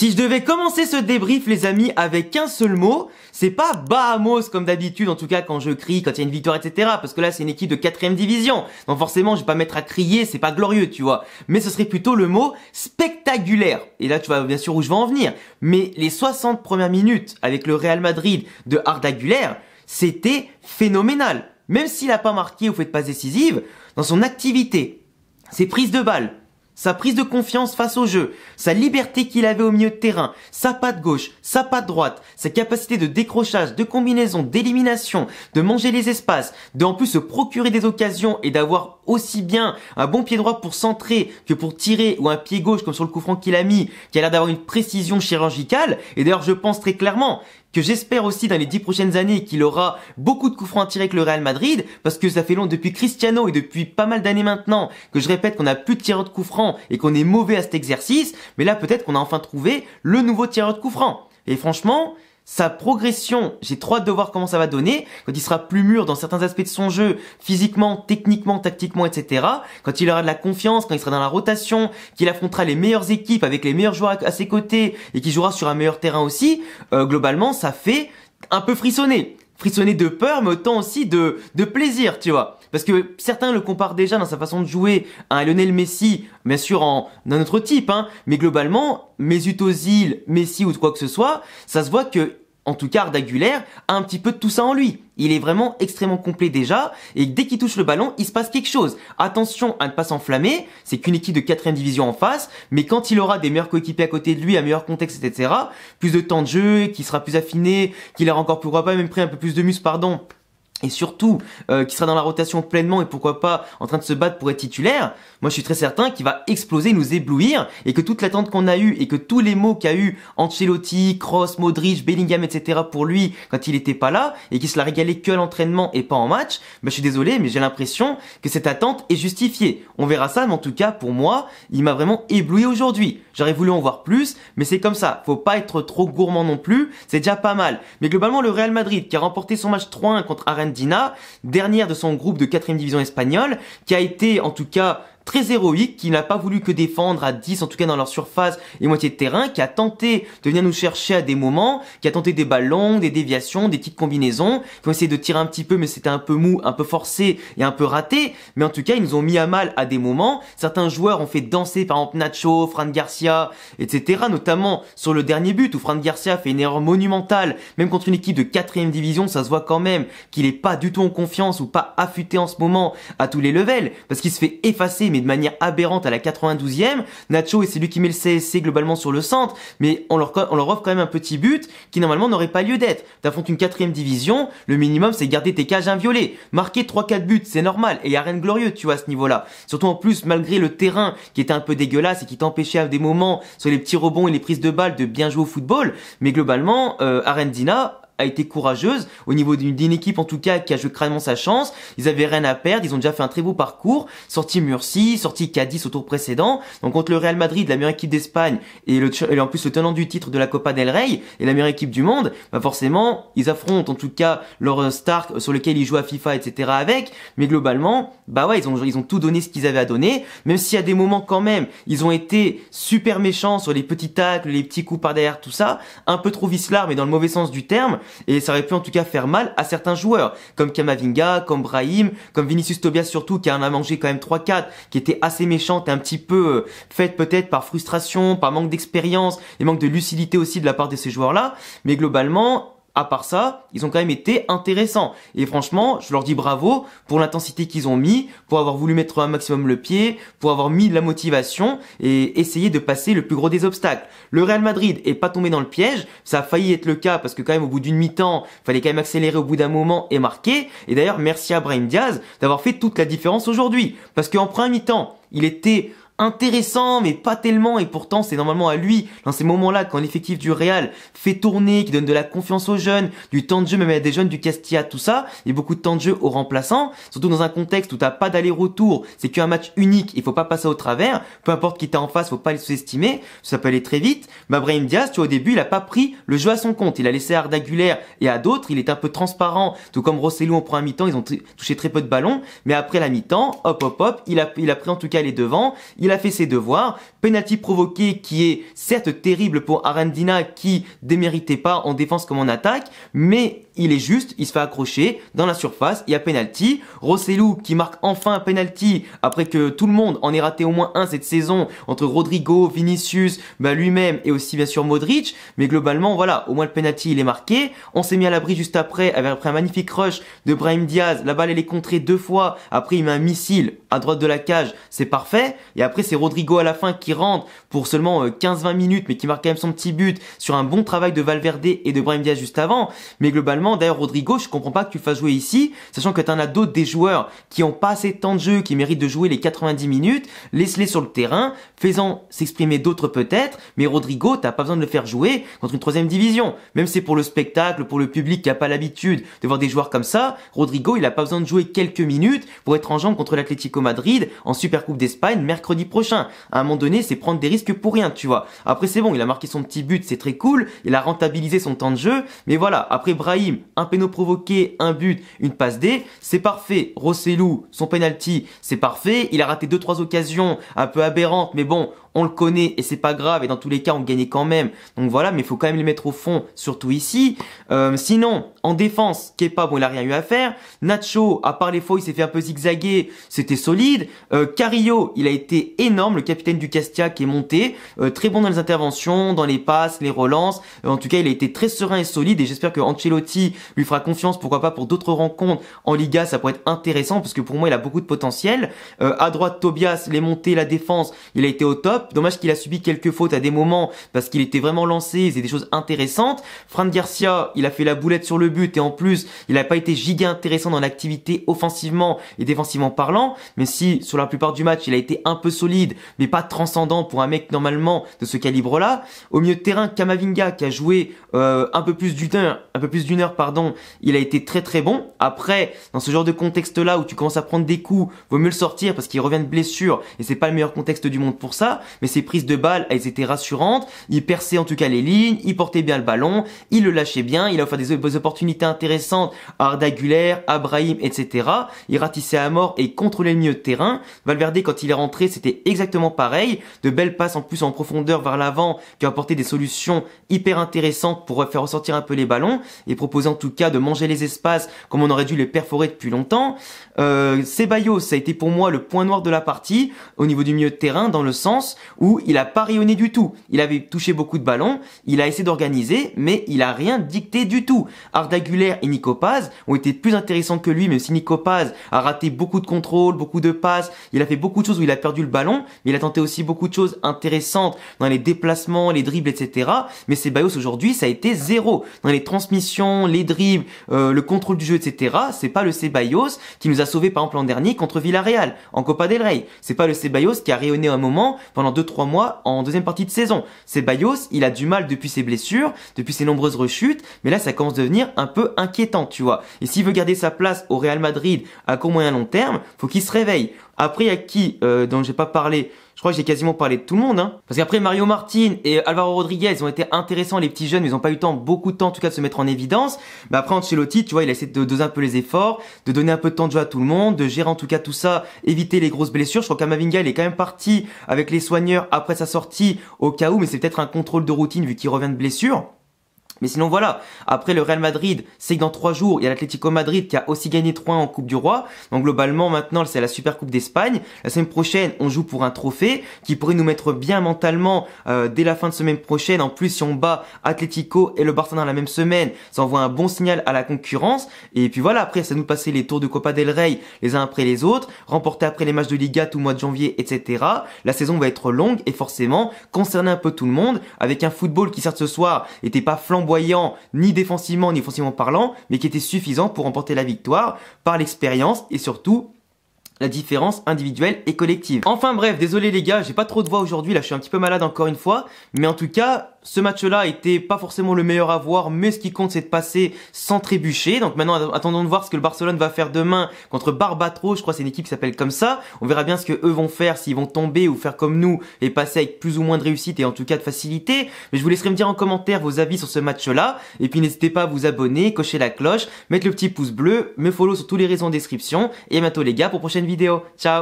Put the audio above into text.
Si je devais commencer ce débrief, les amis, avec un seul mot, c'est pas Bahamas comme d'habitude, en tout cas quand je crie, quand il y a une victoire, etc. Parce que là, c'est une équipe de 4ème division. Donc forcément, je vais pas me mettre à crier, c'est pas glorieux, tu vois. Mais ce serait plutôt le mot spectaculaire. Et là, tu vois bien sûr où je vais en venir. Mais les 60 premières minutes avec le Real Madrid de Arda Güler, c'était phénoménal. Même s'il a pas marqué ou fait de passe décisive, dans son activité, ses prises de balles, sa prise de confiance face au jeu, sa liberté qu'il avait au milieu de terrain, sa patte gauche, sa patte droite, sa capacité de décrochage, de combinaison, d'élimination, de manger les espaces, de en plus se procurer des occasions et d'avoir aussi bien un bon pied droit pour centrer que pour tirer ou un pied gauche comme sur le coup franc qu'il a mis, qui a l'air d'avoir une précision chirurgicale. Et d'ailleurs, je pense très clairement que j'espère aussi dans les 10 prochaines années qu'il aura beaucoup de coups francs à tirer avec le Real Madrid, parce que ça fait long depuis Cristiano et depuis pas mal d'années maintenant que je répète qu'on a plus de tireurs de coups francs et qu'on est mauvais à cet exercice, mais là peut-être qu'on a enfin trouvé le nouveau tireur de coups francs. Et franchement, sa progression, j'ai trop hâte de voir comment ça va donner, quand il sera plus mûr dans certains aspects de son jeu, physiquement, techniquement, tactiquement, etc. Quand il aura de la confiance, quand il sera dans la rotation, qu'il affrontera les meilleures équipes avec les meilleurs joueurs à ses côtés et qu'il jouera sur un meilleur terrain aussi, globalement, ça fait un peu frissonner. Frissonner de peur, mais autant aussi de plaisir, tu vois. Parce que certains le comparent déjà dans sa façon de jouer à un Lionel Messi, bien sûr d'un autre type, hein. Mais globalement, Mesut Özil, Messi ou quoi que ce soit, ça se voit que, en tout cas, Arda Güler a un petit peu de tout ça en lui. Il est vraiment extrêmement complet déjà, et dès qu'il touche le ballon, il se passe quelque chose. Attention à ne pas s'enflammer, c'est qu'une équipe de 4ème division en face, mais quand il aura des meilleurs coéquipiers à côté de lui, un meilleur contexte, etc., plus de temps de jeu, qui sera plus affiné, qu'il aura encore, pourquoi pas, même pris un peu plus de muscle, pardon, et surtout qui sera dans la rotation pleinement et pourquoi pas en train de se battre pour être titulaire, moi je suis très certain qu'il va exploser, nous éblouir, et que toute l'attente qu'on a eue et que tous les mots qu'a eu Ancelotti, Kroos, Modric, Bellingham, etc. pour lui quand il était pas là et qu'il se la régalait que à l'entraînement et pas en match, je suis désolé mais j'ai l'impression que cette attente est justifiée. On verra ça, mais en tout cas pour moi il m'a vraiment ébloui aujourd'hui. J'aurais voulu en voir plus, mais c'est comme ça, faut pas être trop gourmand non plus, c'est déjà pas mal. Mais globalement le Real Madrid qui a remporté son match 3-1 contre Arandina, dernière de son groupe de 4ème division espagnole, qui a été en tout cas très héroïque, qui n'a pas voulu que défendre à 10, en tout cas dans leur surface et moitié de terrain, qui a tenté de venir nous chercher à des moments, qui a tenté des balles longues, des déviations, des petites combinaisons, qui ont essayé de tirer un petit peu, mais c'était un peu mou, un peu forcé et un peu raté. Mais en tout cas, ils nous ont mis à mal à des moments. Certains joueurs ont fait danser, par exemple Nacho, Fran Garcia, etc. Notamment sur le dernier but, où Fran Garcia fait une erreur monumentale, même contre une équipe de 4ème division, ça se voit quand même qu'il est pas du tout en confiance ou pas affûté en ce moment à tous les levels, parce qu'il se fait effacer, mais de manière aberrante à la 92e. Nacho est celui qui met le CSC globalement sur le centre, mais on leur offre quand même un petit but qui normalement n'aurait pas lieu d'être. T'affrontes une 4ème division, le minimum c'est garder tes cages inviolées. Marquer 3-4 buts, c'est normal, et y a rien de glorieux, tu vois, à ce niveau-là. Surtout en plus, malgré le terrain qui était un peu dégueulasse et qui t'empêchait à des moments, sur les petits rebonds et les prises de balles, de bien jouer au football, mais globalement, Arandina a été courageuse au niveau d'une équipe en tout cas qui a joué crânement sa chance. Ils avaient rien à perdre, ils ont déjà fait un très beau parcours, sorti Murcie, sorti Cadiz au tour précédent, donc contre le Real Madrid, la meilleure équipe d'Espagne et en plus le tenant du titre de la Copa del Rey et la meilleure équipe du monde, bah forcément ils affrontent en tout cas leurs stars sur lesquels ils jouent à FIFA, etc. avec, mais globalement bah ouais ils ont tout donné ce qu'ils avaient à donner, même si à des moments quand même ils ont été super méchants sur les petits tacles, les petits coups par derrière, tout ça, un peu trop vicelard mais dans le mauvais sens du terme. Et ça aurait pu en tout cas faire mal à certains joueurs, comme Camavinga, comme Brahim, comme Vinicius Tobias surtout, qui en a mangé quand même 3-4, qui était assez méchante et un petit peu faite peut-être par frustration, par manque d'expérience et manque de lucidité aussi de la part de ces joueurs-là. Mais globalement, à part ça, ils ont quand même été intéressants. Et franchement, je leur dis bravo pour l'intensité qu'ils ont mis, pour avoir voulu mettre un maximum le pied, pour avoir mis de la motivation et essayer de passer le plus gros des obstacles. Le Real Madrid est pas tombé dans le piège. Ça a failli être le cas parce que quand même au bout d'une mi-temps, fallait quand même accélérer au bout d'un moment et marquer. Et d'ailleurs, merci à Brahim Diaz d'avoir fait toute la différence aujourd'hui. Parce qu'en première mi-temps, il était intéressant mais pas tellement, et pourtant c'est normalement à lui dans ces moments-là quand l'effectif du Real fait tourner, qui donne de la confiance aux jeunes, du temps de jeu même à des jeunes du Castilla, tout ça, et beaucoup de temps de jeu aux remplaçants, surtout dans un contexte où t'as pas d'aller-retour, c'est qu'un match unique, il faut pas passer au travers, peu importe qui t'es en face, faut pas le sous-estimer, ça peut aller très vite. Brahim Diaz, tu vois, au début il a pas pris le jeu à son compte, il a laissé à Arda Güler et à d'autres, il est un peu transparent, tout comme Rosselló en première mi-temps, ils ont touché très peu de ballons, mais après la mi-temps, hop, il a pris en tout cas les devants, il a fait ses devoirs. Penalty provoqué qui est certes terrible pour Arandina qui déméritait pas en défense comme en attaque, mais il est juste, il se fait accrocher dans la surface, il y a penalty. Rosselló qui marque enfin un penalty après que tout le monde en ait raté au moins un cette saison entre Rodrigo, Vinicius, lui-même et aussi bien sûr Modric. Mais globalement, voilà, au moins le penalty il est marqué. On s'est mis à l'abri juste après un magnifique rush de Brahim Diaz. La balle elle est contrée 2 fois. Après il met un missile à droite de la cage, c'est parfait. Et après c'est Rodrigo à la fin qui rentre pour seulement 15-20 minutes, mais qui marque quand même son petit but sur un bon travail de Valverde et de Brahim Diaz juste avant. Mais globalement, d'ailleurs Rodrigo, je comprends pas que tu le fasses jouer ici, sachant que t'en as d'autres des joueurs qui ont pas assez de temps de jeu, qui méritent de jouer les 90 minutes. Laisse-les sur le terrain, faisant s'exprimer d'autres peut-être, mais Rodrigo, t'as pas besoin de le faire jouer contre une 3e division. Même si c'est pour le spectacle, pour le public qui a pas l'habitude de voir des joueurs comme ça, Rodrigo, il a pas besoin de jouer quelques minutes pour être en jambes contre l'Atlético Madrid en Supercoupe d'Espagne mercredi prochain. À un moment donné, c'est prendre des risques pour rien, tu vois. Après, c'est bon, il a marqué son petit but, c'est très cool, il a rentabilisé son temps de jeu, mais voilà. Après Brahim, un péno provoqué, un but, une passe D, c'est parfait. Rosselló, son penalty, c'est parfait. Il a raté 2-3 occasions un peu aberrantes, mais bon, on le connaît et c'est pas grave, et dans tous les cas on gagnait quand même, donc voilà, mais il faut quand même les mettre au fond, surtout ici. Sinon, en défense, Kepa, bon il a rien eu à faire. Nacho, à part les fois il s'est fait un peu zigzaguer, c'était solide. Carrillo, il a été énorme, le capitaine du Castilla qui est monté, très bon dans les interventions, dans les passes, les relances, en tout cas il a été très serein et solide, et j'espère que Ancelotti lui fera confiance, pourquoi pas pour d'autres rencontres en Liga, ça pourrait être intéressant, parce que pour moi il a beaucoup de potentiel. À droite, Tobias, les montées, la défense, il a été au top. Dommage qu'il a subi quelques fautes à des moments parce qu'il était vraiment lancé, il faisait des choses intéressantes. Fran Garcia, il a fait la boulette sur le but et en plus, il n'a pas été giga intéressant dans l'activité offensivement et défensivement parlant, mais si sur la plupart du match, il a été un peu solide, mais pas transcendant pour un mec normalement de ce calibre-là. Au milieu de terrain, Camavinga qui a joué un peu plus d'une heure, il a été très très bon. Après, dans ce genre de contexte-là où tu commences à prendre des coups, vaut mieux le sortir parce qu'il revient de blessure et c'est pas le meilleur contexte du monde pour ça. Mais ses prises de balles, elles étaient rassurantes. Il perçait en tout cas les lignes, il portait bien le ballon, il le lâchait bien, il a offert des opportunités intéressantes à Arda Güler, à Brahim, etc. Il ratissait à mort et contrôlait le milieu de terrain. Valverde, quand il est rentré, c'était exactement pareil. De belles passes en plus en profondeur vers l'avant qui ont apporté des solutions hyper intéressantes pour faire ressortir un peu les ballons et proposer en tout cas de manger les espaces comme on aurait dû les perforer depuis longtemps. Ceballos, ça a été pour moi le point noir de la partie au niveau du milieu de terrain, dans le sens où il a pas rayonné du tout. Il avait touché beaucoup de ballons, il a essayé d'organiser, mais il a rien dicté du tout. Arda Güler et Nico Paz ont été plus intéressants que lui, même si Nico Paz a raté beaucoup de contrôles, beaucoup de passes, il a fait beaucoup de choses où il a perdu le ballon, mais il a tenté aussi beaucoup de choses intéressantes dans les déplacements, les dribbles, etc. Mais Ceballos aujourd'hui, ça a été zéro. Dans les transmissions, les dribbles, le contrôle du jeu, etc. C'est pas le Ceballos qui nous a sauvé par exemple l'an dernier contre Villarreal, en Copa del Rey. C'est pas le Ceballos qui a rayonné un moment pendant 2-3 mois en deuxième partie de saison. Ceballos, il a du mal depuis ses blessures, depuis ses nombreuses rechutes, mais là ça commence à devenir un peu inquiétant, tu vois. Et s'il veut garder sa place au Real Madrid à court moyen long terme, faut qu'il se réveille. Après, il y a qui dont j'ai pas parlé? Je crois que j'ai quasiment parlé de tout le monde, hein. Parce qu'après, Mario Martin et Alvaro Rodriguez, ils ont été intéressants, les petits jeunes, mais ils ont pas eu beaucoup de temps, en tout cas, de se mettre en évidence. Mais après, Ancelotti, tu vois, il a essayé de doser un peu les efforts, de donner un peu de temps de jeu à tout le monde, de gérer en tout cas tout ça, éviter les grosses blessures. Je crois qu'Amavinga, il est quand même parti avec les soigneurs après sa sortie au cas où, mais c'est peut-être un contrôle de routine vu qu'il revient de blessure. Mais sinon voilà, après le Real Madrid, c'est que dans 3 jours, il y a l'Atlético Madrid qui a aussi gagné 3-1 en Coupe du Roi. Donc globalement maintenant, c'est la Super Coupe d'Espagne. La semaine prochaine, on joue pour un trophée qui pourrait nous mettre bien mentalement dès la fin de semaine prochaine. En plus, si on bat Atlético et le Barça dans la même semaine, ça envoie un bon signal à la concurrence. Et puis voilà, après, ça nous passer les tours de Copa del Rey les uns après les autres, remporter après les matchs de Liga tout le mois de janvier, etc. La saison va être longue et forcément concerner un peu tout le monde avec un football qui certes ce soir était pas flamboyant, ni défensivement ni offensivement parlant, mais qui était suffisant pour remporter la victoire par l'expérience et surtout la différence individuelle et collective. Enfin bref, désolé les gars, j'ai pas trop de voix aujourd'hui, là je suis un petit peu malade encore une fois, mais en tout cas, ce match-là était pas forcément le meilleur à voir, mais ce qui compte c'est de passer sans trébucher. Donc maintenant, attendons de voir ce que le Barcelone va faire demain contre Barbatros, je crois que c'est une équipe qui s'appelle comme ça. On verra bien ce que eux vont faire, s'ils vont tomber ou faire comme nous et passer avec plus ou moins de réussite et en tout cas de facilité. Mais je vous laisserai me dire en commentaire vos avis sur ce match-là, et puis n'hésitez pas à vous abonner, cocher la cloche, mettre le petit pouce bleu, me follow sur tous les réseaux en description, et à bientôt les gars pour une prochaine vidéo. Ciao!